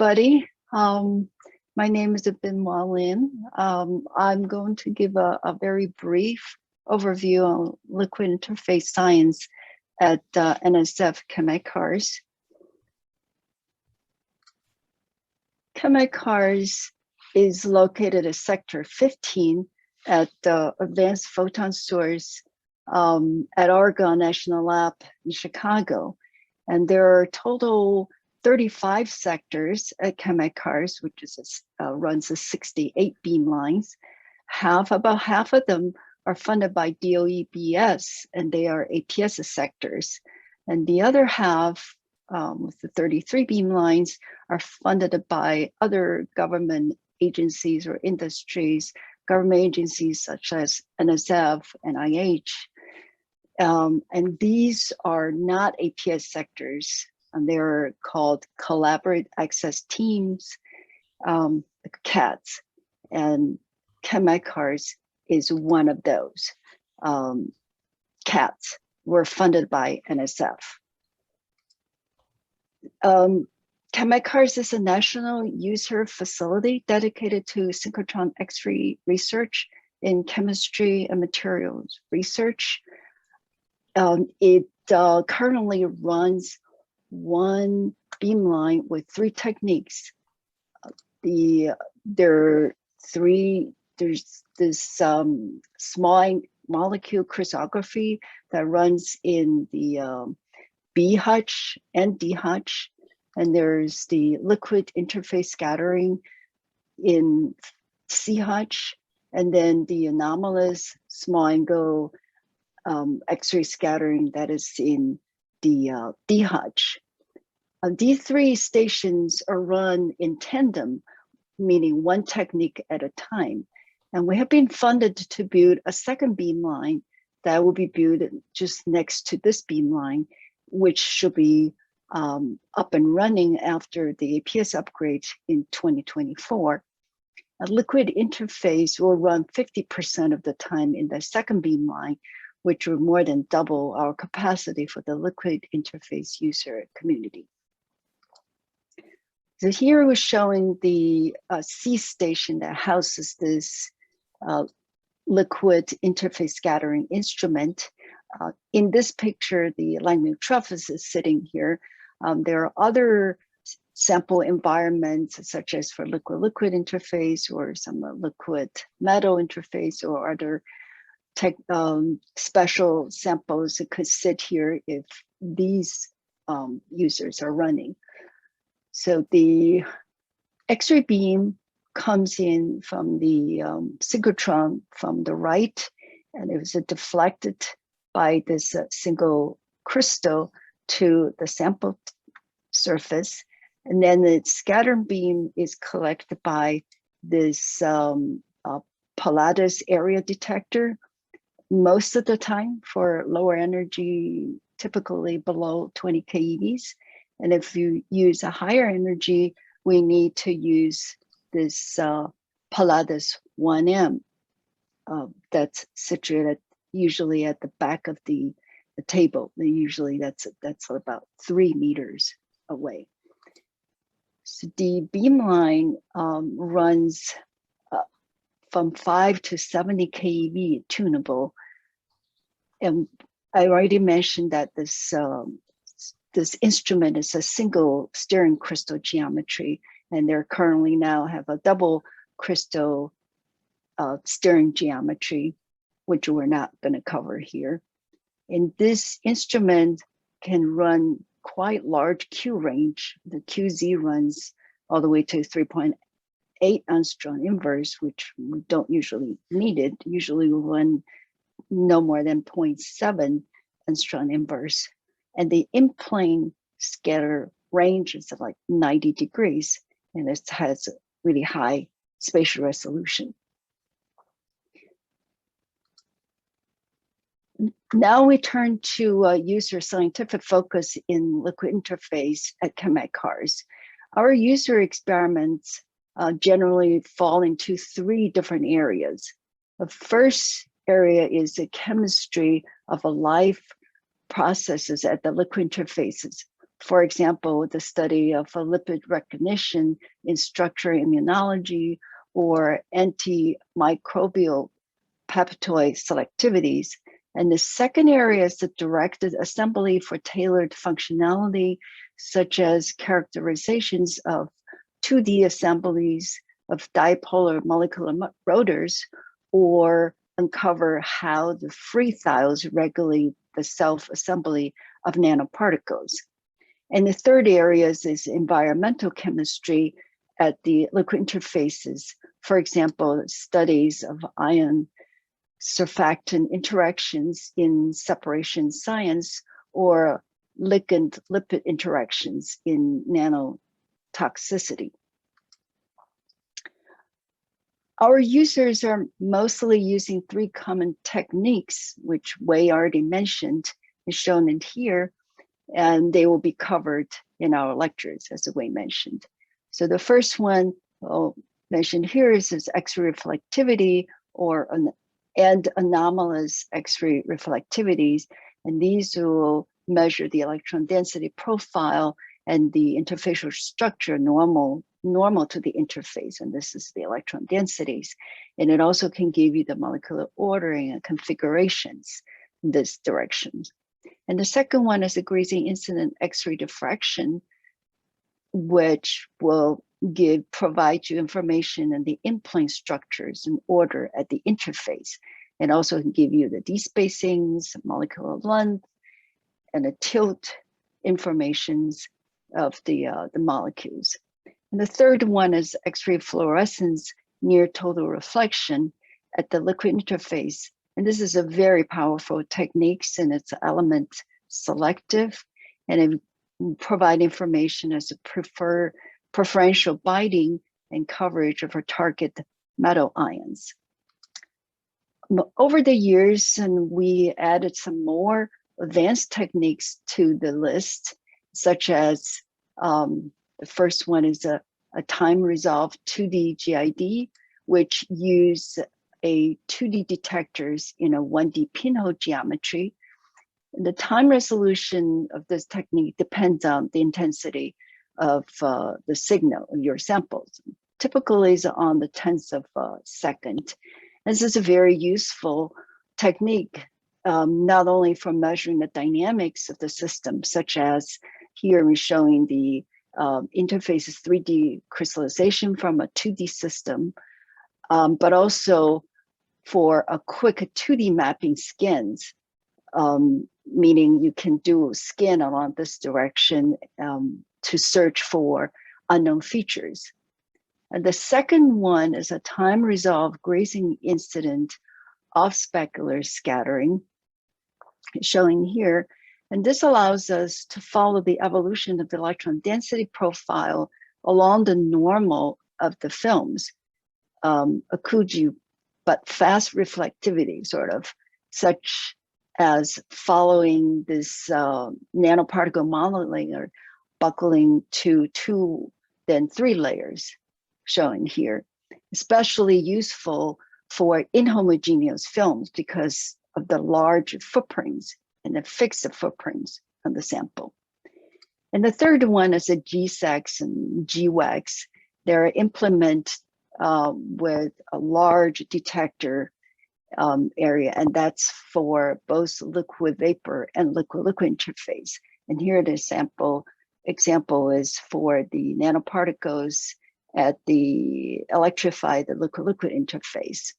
everybody. My name is Bin-Hua Lin. I'm going to give a very brief overview on liquid interface science at NSF ChemCars. ChemCars is located at Sector 15 at the Advanced Photon Source at Argonne National Lab in Chicago. And there are total 35 sectors at ChemCars, which is runs a 68 beamlines. About half of them are funded by DOE-BS, and they are APS sectors. And the other half, with the 33 beamlines, are funded by other government agencies or industries, government agencies such as NSF and NIH. And these are not APS sectors, and they're called Collaborative Access Teams, CATs, and ChemCars is one of those. CATs were funded by NSF. ChemCars is a national user facility dedicated to synchrotron X-ray research in chemistry and materials research. It currently runs one beamline with 3 techniques. There's this small molecule crystallography that runs in the B hutch and D hutch, and there's the liquid interface scattering in C hutch, and then the anomalous small angle X-ray scattering that is in the D hutch. These 3 stations are run in tandem, meaning one technique at a time. And we have been funded to build a second beamline that will be built just next to this beamline, which should be up and running after the APS upgrade in 2024. A liquid interface will run 50% of the time in the second beamline, which will more than double our capacity for the liquid interface user community. So here we're showing the C station that houses this liquid interface scattering instrument. In this picture, the Langmuir-Travis is sitting here. There are other sample environments, such as for liquid-liquid interface or some liquid metal interface or other special samples that could sit here if these users are running. So the X-ray beam comes in from the synchrotron from the right, and it was deflected by this single crystal to the sample surface. And then the scatter beam is collected by this Pallades area detector, most of the time for lower energy, typically below 20 keVs. And if you use a higher energy, we need to use this Pallades 1M that's situated usually at the back of the table. Usually that's about 3 meters away. So the beamline runs from 5 to 70 keV tunable. And I already mentioned that this instrument is a single steering crystal geometry, and they currently now have a double crystal steering geometry, which we're not going to cover here. And this instrument can run quite large Q range. The QZ runs all the way to 3.8 angstrom inverse, which we don't usually need it. Usually we run no more than 0.7 angstrom inverse. And the in-plane scatter range is like 90 degrees, and it has really high spatial resolution. Now we turn to user scientific focus in liquid interface at ChemCars. Our user experiments generally fall into 3 different areas. The first area is the chemistry of a life processes at the liquid interfaces, For example, the study of lipid recognition in structural immunology or antimicrobial peptide selectivities. And the second area is the directed assembly for tailored functionality, such as characterizations of 2D assemblies of dipolar molecular rotors, or uncover how the free thiols regulate the self-assembly of nanoparticles. And the third area is environmental chemistry at the liquid interfaces. For example, studies of ion surfactant interactions in separation science or ligand-lipid interactions in nanotoxicity. Our users are mostly using three common techniques, which Wei already mentioned, is shown in here, and they will be covered in our lectures, as Wei mentioned. So the first one I'll mention here is X-ray reflectivity and anomalous X-ray reflectivities, and these will measure the electron density profile and the interfacial structure normal to the interface, and this is the electron densities. And it also can give you the molecular ordering and configurations in this direction. And the second one is a grazing incident X-ray diffraction, which will provide you information on the in-plane structures and order at the interface, and also can give you the despacings, molecular length, and the tilt informations of the molecules. And the third one is X-ray fluorescence near total reflection at the liquid interface. And this is a very powerful technique, and it's element selective, and it provide information as a preferential binding and coverage of our target metal ions. Over the years, and we added some more advanced techniques to the list, such as the first one is a time-resolved 2D GID, which use a 2D detectors in a 1D pinhole geometry. The time resolution of this technique depends on the intensity of the signal of your samples. Typically is on the 10th of a second. This is a very useful technique, not only for measuring the dynamics of the system, such as here we're showing the interface's 3D crystallization from a 2D system, but also for a quick 2D mapping scans, meaning you can do scan along this direction to search for unknown features. And the second one is a time-resolved grazing incident of specular scattering, showing here. And this allows us to follow the evolution of the electron density profile along the normal of the films, Akuji, but fast reflectivity, sort of, such as following this nanoparticle monolayer buckling to 2, then 3 layers, shown here, especially useful for inhomogeneous films because of the large footprints and the fixed footprints on the sample. And the third one is a GSAX and GWAX. They're implemented with a large detector area, and that's for both liquid vapor and liquid-liquid interface. And here the example is for the nanoparticles at the electrified liquid-liquid interface.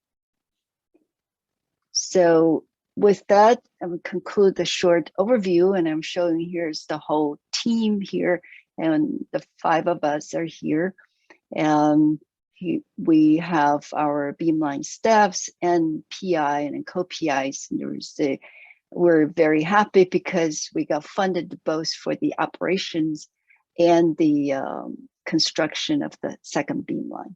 So with that, I will conclude the short overview, and I'm showing here's the whole team here, and the 5 of us are here. And we have our Beamline staffs and PI and co-PIs. We're very happy because we got funded both for the operations and the construction of the second Beamline.